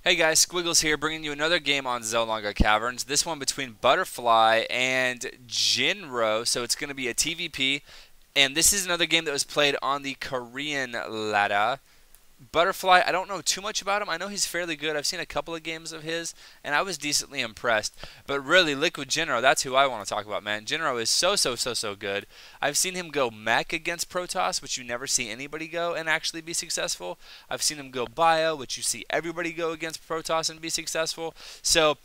Hey guys, Squiggles here, bringing you another game on Naga Caverns. This one between Butterfly and Jinro. So it's going to be a TVP, and this is another game that was played on the Korean ladder. Butterfly, I don't know too much about him. I know he's fairly good. I've seen a couple of games of his, and I was decently impressed. But really, LiquidJinro, that's who I want to talk about, man. Jinro is so good. I've seen him go mech against Protoss, which you never see anybody go and actually be successful. I've seen him go bio, which you see everybody go against Protoss and be successful. So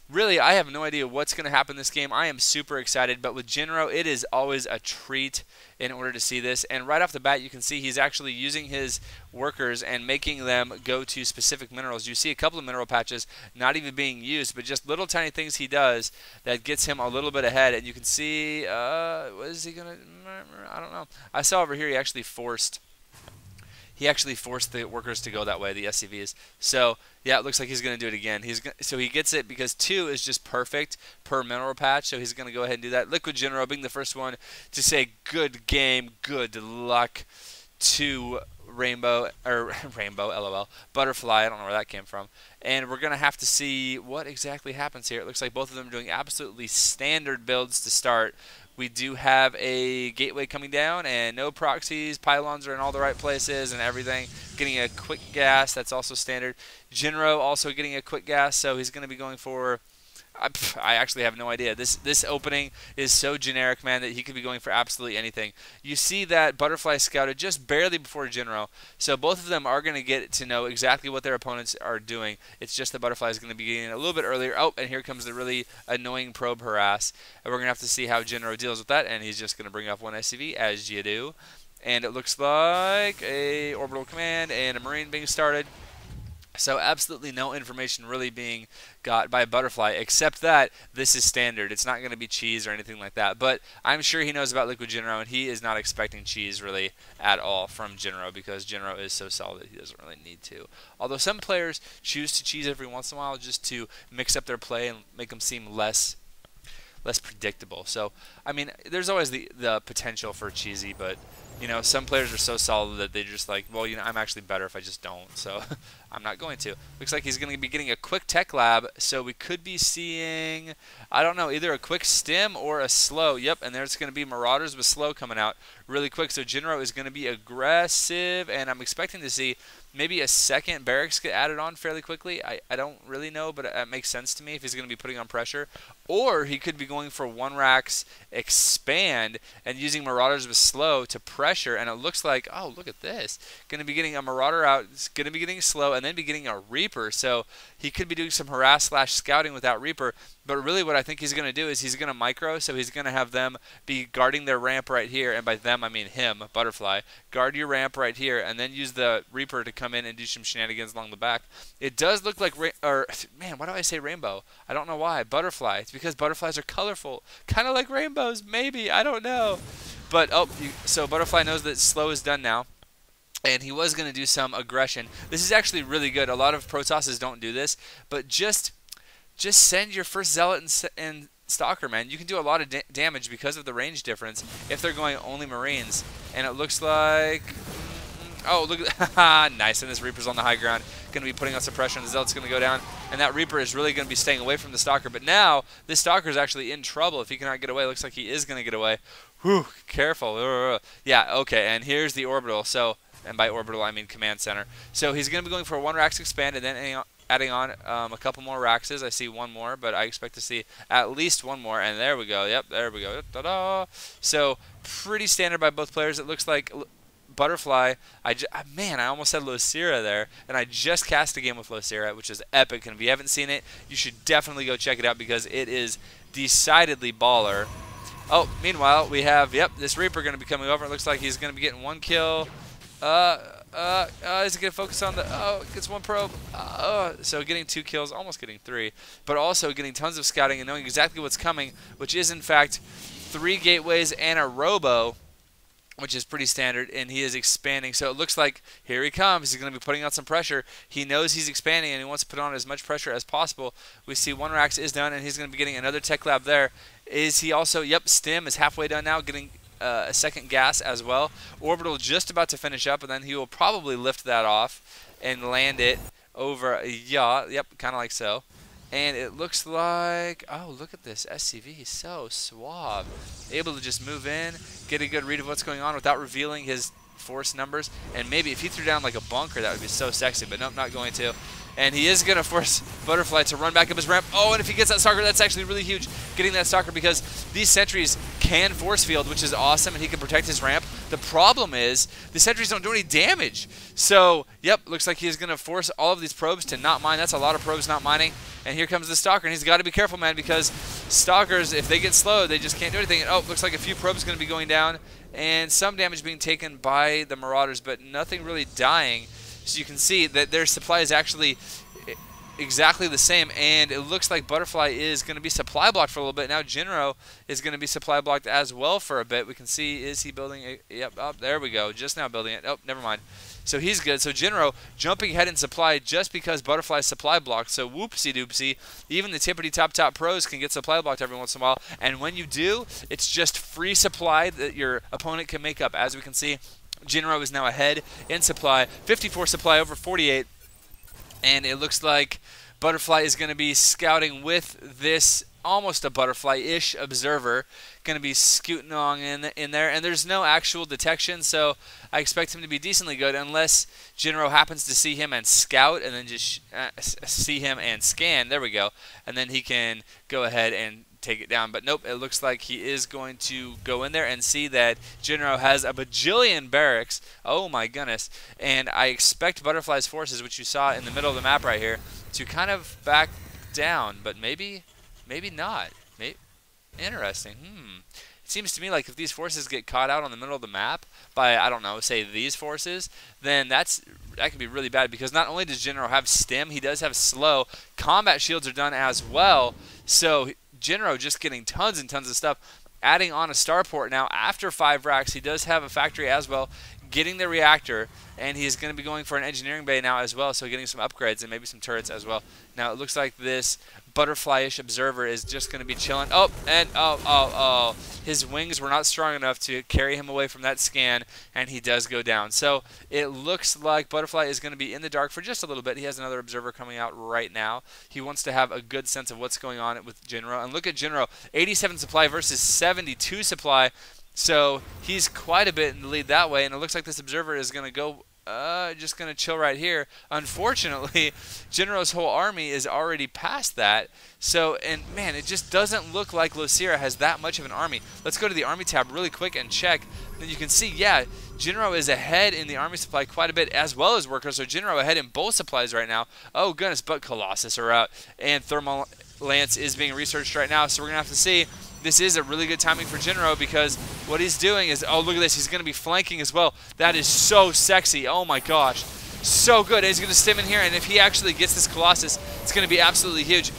really, I have no idea what's going to happen this game. I am super excited, but with Jinro, it is always a treat in order to see this. And right off the bat, you can see he's actually using his workers and making them go to specific minerals. You see a couple of mineral patches not even being used, but just little tiny things he does that gets him a little bit ahead. And you can see, what is he going to, I don't know. I saw over here he actually forced the workers to go that way, the SCVs. So, yeah, it looks like he's going to do it again. So he gets it because 2 is just perfect per mineral patch, so he's going to go ahead and do that. LiquidJinro being the first one to say good game, good luck to Rainbow, LOL, Butterfly. I don't know where that came from. And we're going to have to see what exactly happens here. It looks like both of them are doing absolutely standard builds to start. We do have a gateway coming down and no proxies. Pylons are in all the right places and everything. Getting a quick gas, that's also standard. Jinro also getting a quick gas, so he's going to be going for... I actually have no idea. This opening is so generic, man, that he could be going for absolutely anything. You see that Butterfly scouted just barely before Jinro, so both of them are going to get to know exactly what their opponents are doing. It's just that Butterfly is going to be getting a little bit earlier. Oh, and here comes the really annoying probe harass. And we're going to have to see how Jinro deals with that, and he's just going to bring off one SCV, as you do. And it looks like a orbital command and a marine being started. So absolutely no information really being got by Butterfly, except that this is standard. It's not going to be cheese or anything like that. But I'm sure he knows about LiquidJinro, and he is not expecting cheese really at all from Jinro, because Jinro is so solid he doesn't really need to. Although some players choose to cheese every once in a while just to mix up their play and make them seem less predictable. So, I mean, there's always the potential for cheesy, but you know, some players are so solid that they're just like, well, you know, I'm actually better if I just don't, so I'm not going to. Looks like he's going to be getting a quick tech lab, so we could be seeing, I don't know, either a quick stim or a slow. Yep, and there's going to be Marauders with slow coming out really quick, so Jinro is going to be aggressive, and I'm expecting to see maybe a second barracks get added on fairly quickly. I don't really know, but it makes sense to me if he's going to be putting on pressure. Or he could be going for 1 racks expand and using Marauders with slow to pressure, and it looks like, oh, look at this. Going to be getting a Marauder out, going to be getting slow, and then be getting a Reaper. So he could be doing some harass / scouting without Reaper. But really what I think he's going to do is he's going to micro, so he's going to have them be guarding their ramp right here, and by them I mean him, Butterfly. Guard your ramp right here, and then use the Reaper to come in and do some shenanigans along the back. It does look like, man, why do I say rainbow? I don't know why. Butterfly. It's because butterflies are colorful. Kind of like rainbows, maybe. I don't know. But, oh, so Butterfly knows that slow is done now. And he was going to do some aggression. This is actually really good. A lot of Protosses don't do this, but just send your first Zealot and Stalker, man. You can do a lot of damage because of the range difference if they're going only Marines. And it looks like... Oh, look at that. Nice. And this Reaper's on the high ground. Going to be putting on some pressure, and the Zealot's going to go down. And that Reaper is really going to be staying away from the Stalker. But now, this Stalker is actually in trouble if he cannot get away. Looks like he is going to get away. Whew, careful. Yeah, okay. And here's the orbital. So, and by orbital, I mean command center. So he's going to be going for a 1 racks expand, and then adding on a couple more Raxes. I see 1 more, but I expect to see at least 1 more. And there we go. Yep, there we go. Ta-da! So pretty standard by both players. It looks like Butterfly. Man, I almost said Losira there, and I just cast a game with Losira, which is epic. And if you haven't seen it, you should definitely go check it out because it is decidedly baller. Oh, meanwhile, we have, yep, this Reaper going to be coming over. It looks like he's going to be getting 1 kill. Is he going to focus on the... Oh, gets 1 probe. So getting 2 kills, almost getting 3. But also getting tons of scouting and knowing exactly what's coming, which is, in fact, 3 gateways and a robo, which is pretty standard, and he is expanding. So it looks like here he comes. He's going to be putting on some pressure. He knows he's expanding, and he wants to put on as much pressure as possible. We see 1 racks is done, and he's going to be getting another tech lab there. Is he also... Yep, stim is halfway done now, getting... a second gas as well. Orbital just about to finish up, and then he will probably lift that off and land it over, yeah, yep, kind of like so. And it looks like, oh, look at this SCV, so suave. Able to just move in, get a good read of what's going on without revealing his force numbers. And maybe if he threw down like a bunker, that would be so sexy, but nope, not going to. And he is going to force Butterfly to run back up his ramp. Oh, and if he gets that stalker, that's actually really huge, getting that stalker, because these sentries can force field, which is awesome, and he can protect his ramp. The problem is the sentries don't do any damage. So, yep, looks like he's going to force all of these probes to not mine. That's a lot of probes not mining. And here comes the stalker, and he's got to be careful, man, because stalkers, if they get slowed, they just can't do anything. And, oh, looks like a few probes going to be going down, and some damage being taken by the Marauders, but nothing really dying. So you can see that their supply is actually exactly the same, and it looks like Butterfly is going to be supply blocked for a little bit. Now Jinro is going to be supply blocked as well for a bit. We can see, is he building a, yep, oh, there we go, just now building it. Oh, never mind. So he's good. So Jinro jumping ahead in supply just because Butterfly's supply blocked. So whoopsie doopsie, even the tippity top pros can get supply blocked every once in a while, and when you do, it's just free supply that your opponent can make up. As we can see, Jinro is now ahead in supply, 54 supply over 48, and it looks like Butterfly is going to be scouting with this almost a butterfly-ish observer, going to be scooting along in there, and there's no actual detection, so I expect him to be decently good unless Jinro happens to see him and scout, and then just see him and scan. There we go, and then he can go ahead and take it down. But nope, it looks like he is going to go in there and see that Jinro has a bajillion barracks. Oh my goodness. And I expect Butterfly's forces, which you saw in the middle of the map right here, to kind of back down, but maybe not. Interesting. It seems to me like if these forces get caught out on the middle of the map by, I don't know, say these forces, then that could be really bad, because not only does Jinro have stim, he does have slow. Combat shields are done as well, so Jinro just getting tons and tons of stuff. Adding on a starport now after 5 racks. He does have a factory as well, getting the reactor, and he's going to be going for an engineering bay now as well, so getting some upgrades and maybe some turrets as well. Now it looks like this butterfly-ish observer is just going to be chilling. Oh, and oh. His wings were not strong enough to carry him away from that scan, and he does go down. So it looks like Butterfly is going to be in the dark for just a little bit. He has another observer coming out right now. He wants to have a good sense of what's going on with Jinro. And look at Jinro, 87 supply versus 72 supply. So he's quite a bit in the lead that way, and it looks like this observer is going to go just going to chill right here. Unfortunately, Jinro's whole army is already past that. So, and man, it just doesn't look like Losira has that much of an army. Let's go to the army tab really quick and check. And you can see, yeah, Jinro is ahead in the army supply quite a bit, as well as workers. So Jinro ahead in both supplies right now. Oh goodness, but Colossus are out, and Thermal Lance is being researched right now. So we're gonna have to see. This is a really good timing for Jinro, because what he's doing is, oh, look at this, he's going to be flanking as well. That is so sexy. Oh my gosh. So good. And he's going to stim in here, and if he actually gets this Colossus, it's going to be absolutely huge.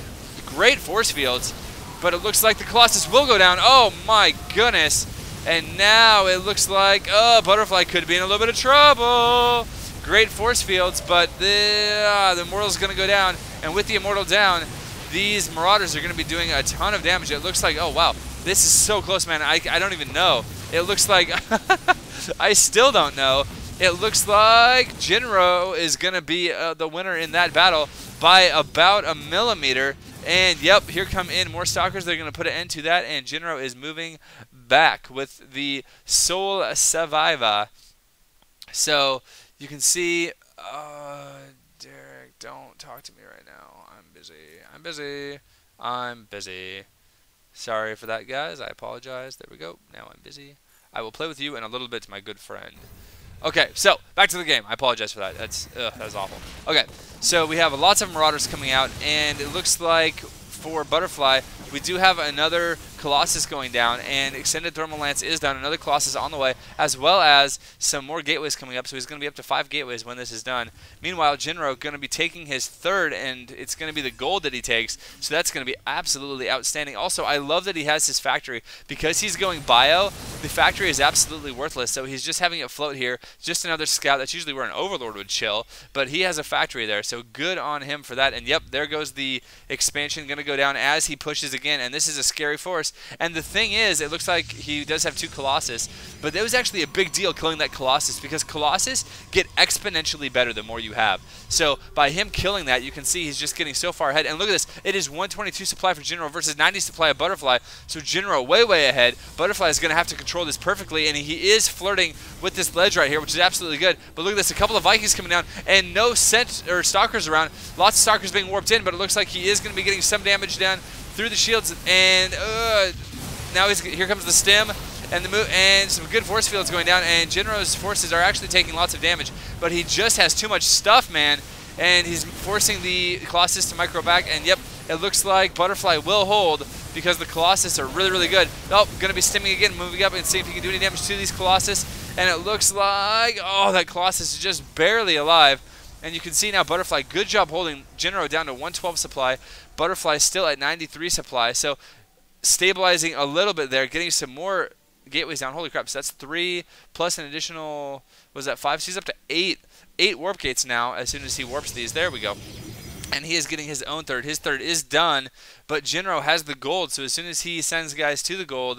Great force fields, but it looks like the Colossus will go down. Oh my goodness. And now it looks like, oh, Butterfly could be in a little bit of trouble. Great force fields, but the Immortal's going to go down, and with the Immortal down, these Marauders are going to be doing a ton of damage. It looks like, oh wow, this is so close, man. I don't even know. It looks like, I still don't know. It looks like Jinro is going to be the winner in that battle by about a millimeter. And yep, here come in more Stalkers. They're going to put an end to that, and Jinro is moving back with the Sol Saviva. So you can see, Derek, don't talk to me right now. I'm busy. Sorry for that, guys. I apologize. There we go. Now I'm busy. I will play with you in a little bit, my good friend. Okay, so back to the game. I apologize for that. That was awful. Okay, so we have lots of Marauders coming out, and it looks like for Butterfly, we do have another Colossus going down, and Extended Thermal Lance is down. Another Colossus on the way, as well as some more gateways coming up, so he's going to be up to 5 gateways when this is done. Meanwhile, Jinro going to be taking his 3rd, and it's going to be the gold that he takes, so that's going to be absolutely outstanding. Also, I love that he has his factory. Because he's going bio, the factory is absolutely worthless, so he's just having it float here. Just another scout. That's usually where an Overlord would chill, but he has a factory there, so good on him for that. And yep, there goes the expansion going to go down as he pushes again, and this is a scary force. course. And the thing is, it looks like he does have 2 Colossus, but that was actually a big deal killing that Colossus, because Colossus get exponentially better the more you have. So by him killing that, you can see he's just getting so far ahead. And look at this, it is 122 supply for Jinro versus 90 supply of Butterfly. So Jinro way ahead. Butterfly is going to have to control this perfectly, and he is flirting with this ledge right here, which is absolutely good. But look at this, a couple of Vikings coming down, and no Stalkers around. Lots of Stalkers being warped in, but it looks like he is going to be getting some damage down through the shields. And now here comes the stem and the move, and some good force fields going down. And Jinro's forces are actually taking lots of damage, but he just has too much stuff, man. And he's forcing the Colossus to micro back. And yep, it looks like Butterfly will hold, because the Colossus are really good. Oh, going to be stimming again, moving up and see if he can do any damage to these Colossus. And it looks like, oh, that Colossus is just barely alive. And you can see now Butterfly, good job holding Jinro down to 112 supply. Butterfly still at 93 supply. So stabilizing a little bit there, getting some more gateways down. Holy crap, so that's 3 plus an additional, was that 5? So he's up to 8 warp gates now as soon as he warps these. There we go. And he is getting his own third. His third is done, but Jinro has the gold, so as soon as he sends guys to the gold,